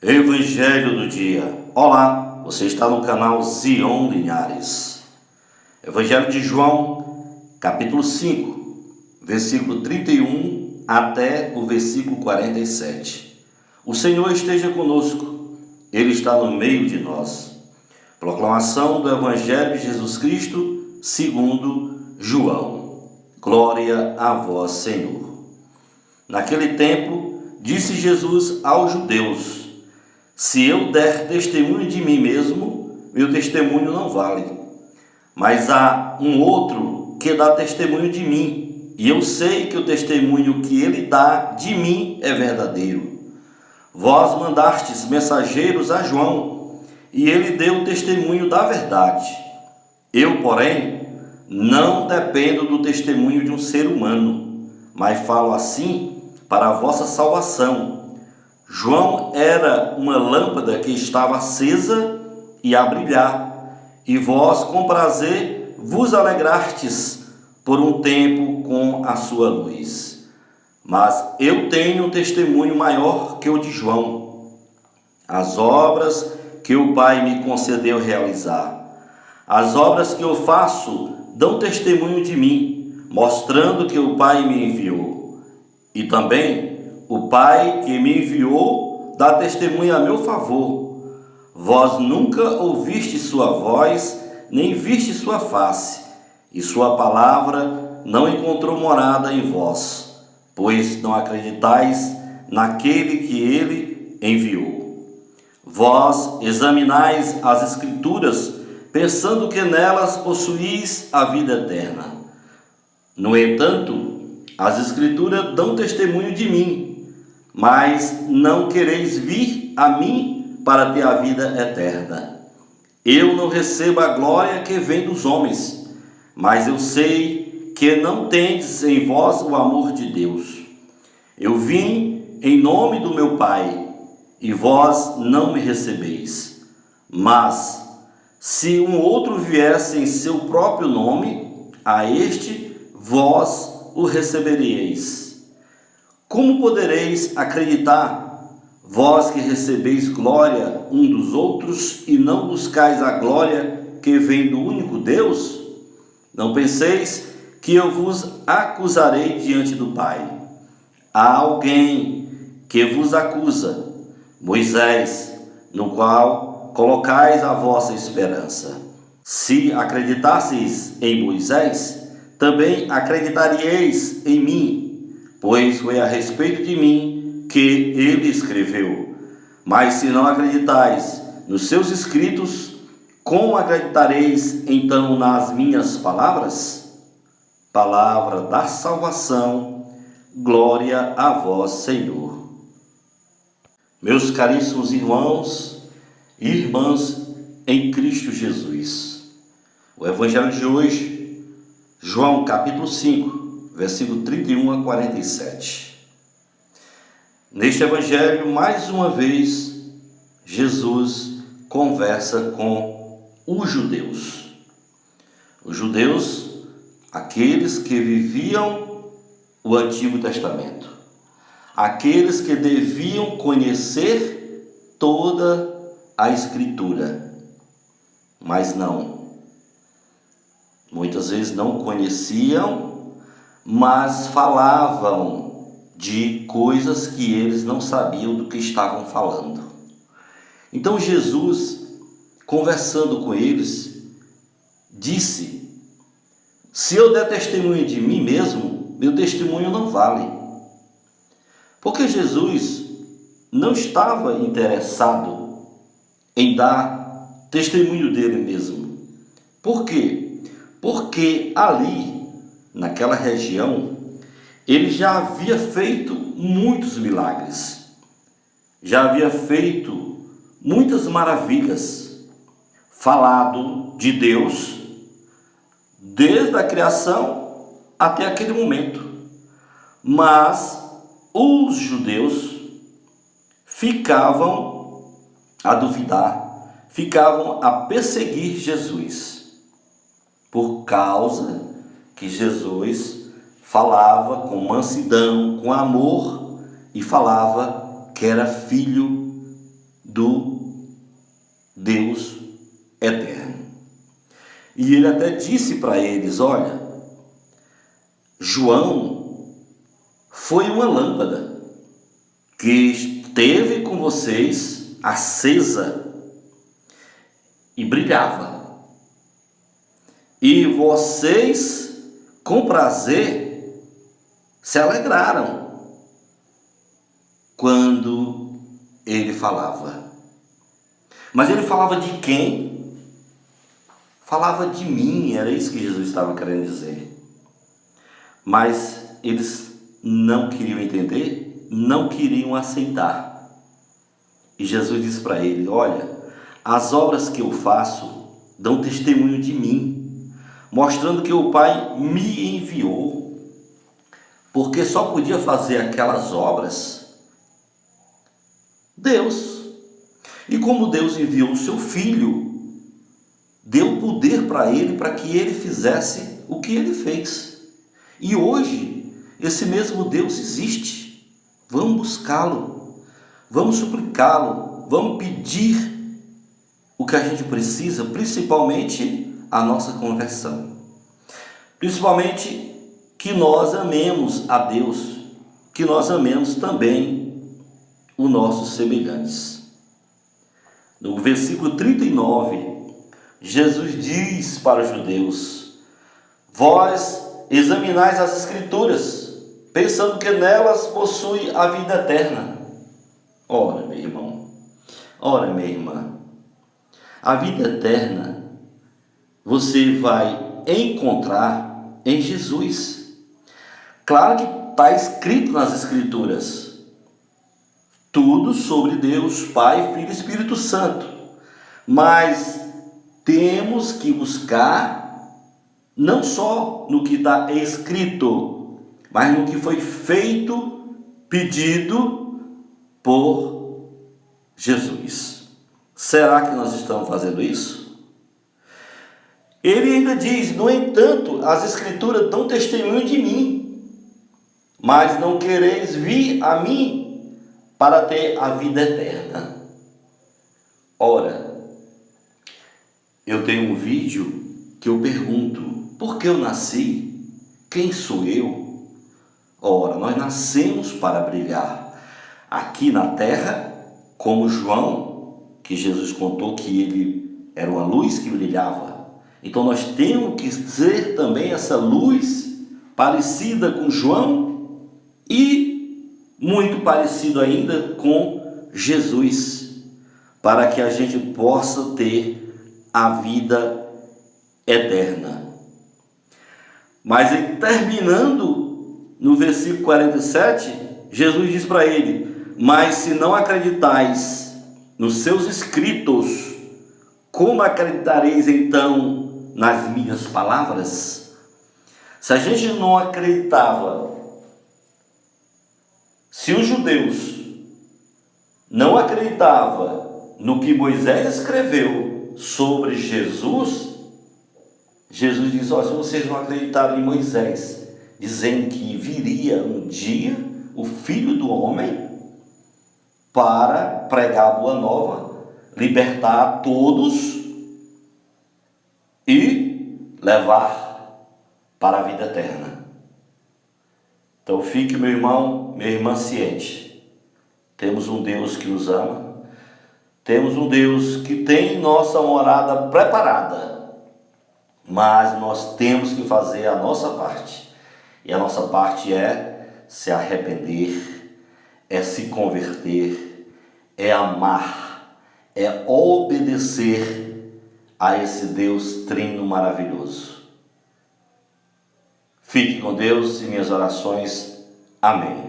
Evangelho do dia. Olá, você está no canal Zion Linhares. Evangelho de João, capítulo 5, versículo 31 até o versículo 47. O Senhor esteja conosco, Ele está no meio de nós. Proclamação do Evangelho de Jesus Cristo, segundo João. Glória a vós, Senhor. Naquele tempo, disse Jesus aos judeus: se eu der testemunho de mim mesmo, meu testemunho não vale. Mas há um outro que dá testemunho de mim, e eu sei que o testemunho que ele dá de mim é verdadeiro. Vós mandastes mensageiros a João, e ele deu testemunho da verdade. Eu, porém, não dependo do testemunho de um ser humano, mas falo assim para a vossa salvação. João era uma lâmpada que estava acesa e a brilhar, e vós com prazer vos alegrastes por um tempo com a sua luz. Mas eu tenho um testemunho maior que o de João, as obras que o Pai me concedeu realizar. As obras que eu faço dão testemunho de mim, mostrando que o Pai me enviou. E também o Pai que me enviou dá testemunho a meu favor. Vós nunca ouviste sua voz, nem viste sua face, e sua palavra não encontrou morada em vós, pois não acreditais naquele que ele enviou. Vós examinais as Escrituras, pensando que nelas possuís a vida eterna. No entanto, as Escrituras dão testemunho de mim, mas não quereis vir a mim para ter a vida eterna. Eu não recebo a glória que vem dos homens, mas eu sei que não tendes em vós o amor de Deus. Eu vim em nome do meu Pai, e vós não me recebeis. Mas, se um outro viesse em seu próprio nome, a este vós o receberíeis. Como podereis acreditar, vós que recebeis glória um dos outros e não buscais a glória que vem do único Deus? Não penseis que eu vos acusarei diante do Pai. Há alguém que vos acusa, Moisés, no qual colocais a vossa esperança. Se acreditasseis em Moisés, também acreditaríeis em mim, pois foi a respeito de mim que ele escreveu. Mas se não acreditais nos seus escritos, como acreditareis então nas minhas palavras? Palavra da salvação, glória a vós, Senhor. Meus caríssimos irmãos e irmãs em Cristo Jesus, o Evangelho de hoje, João capítulo 5, versículo 31 a 47. Neste Evangelho, mais uma vez, Jesus conversa com os judeus. Os judeus, aqueles que viviam o Antigo Testamento, aqueles que deviam conhecer toda a Escritura, mas não. Muitas vezes não conheciam, mas falavam de coisas que eles não sabiam do que estavam falando. Então Jesus, conversando com eles, disse: se eu der testemunho de mim mesmo, meu testemunho não vale. Porque Jesus não estava interessado em dar testemunho dele mesmo. Por quê? Porque ali, naquela região, ele já havia feito muitos milagres, já havia feito muitas maravilhas, falado de Deus desde a criação até aquele momento. Mas os judeus ficavam a duvidar, ficavam a perseguir Jesus, por causa que Jesus falava com mansidão, com amor, e falava que era filho do Deus eterno. E ele até disse para eles: olha, João foi uma lâmpada que esteve com vocês acesa e brilhava. E vocês, com prazer, se alegraram quando ele falava. Mas ele falava de quem? Falava de mim, era isso que Jesus estava querendo dizer. Mas eles não queriam entender, não queriam aceitar. E Jesus disse para ele: olha, as obras que eu faço dão testemunho de mim, mostrando que o Pai me enviou, porque só podia fazer aquelas obras Deus. E como Deus enviou o seu Filho, deu poder para ele, para que ele fizesse o que ele fez. E hoje, esse mesmo Deus existe. Vamos buscá-lo, vamos suplicá-lo, vamos pedir o que a gente precisa, principalmente a nossa conversão. Principalmente que nós amemos a Deus, que nós amemos também os nossos semelhantes. No versículo 39, Jesus diz para os judeus: vós examinais as Escrituras, pensando que nelas possui a vida eterna. Ora, meu irmão, ora, minha irmã, a vida eterna você vai encontrar em Jesus. Claro que está escrito nas Escrituras tudo sobre Deus, Pai, Filho e Espírito Santo, mas temos que buscar não só no que está escrito, mas no que foi feito, pedido por Jesus. Será que nós estamos fazendo isso? Ele ainda diz: no entanto, as Escrituras dão testemunho de mim, mas não quereis vir a mim para ter a vida eterna. Ora, eu tenho um vídeo que eu pergunto: por que eu nasci? Quem sou eu? Ora, nós nascemos para brilhar aqui na terra, como João, que Jesus contou que ele era uma luz que brilhava. Então nós temos que ser também essa luz parecida com João e muito parecido ainda com Jesus, para que a gente possa ter a vida eterna. Mas terminando no versículo 47, Jesus diz para ele: mas se não acreditais nos seus escritos, como acreditareis então nas minhas palavras? Se a gente não acreditava, se os judeus não acreditavam no que Moisés escreveu sobre Jesus, Jesus diz: se vocês não acreditarem em Moisés, dizendo que viria um dia o Filho do Homem para pregar a boa nova, libertar a todos e levar para a vida eterna. Então fique, meu irmão, minha irmã, ciente. Temos um Deus que nos ama, temos um Deus que tem nossa morada preparada, mas nós temos que fazer a nossa parte. E a nossa parte é se arrepender, é se converter, é amar, é obedecer a esse Deus trino maravilhoso. Fique com Deus e minhas orações. Amém.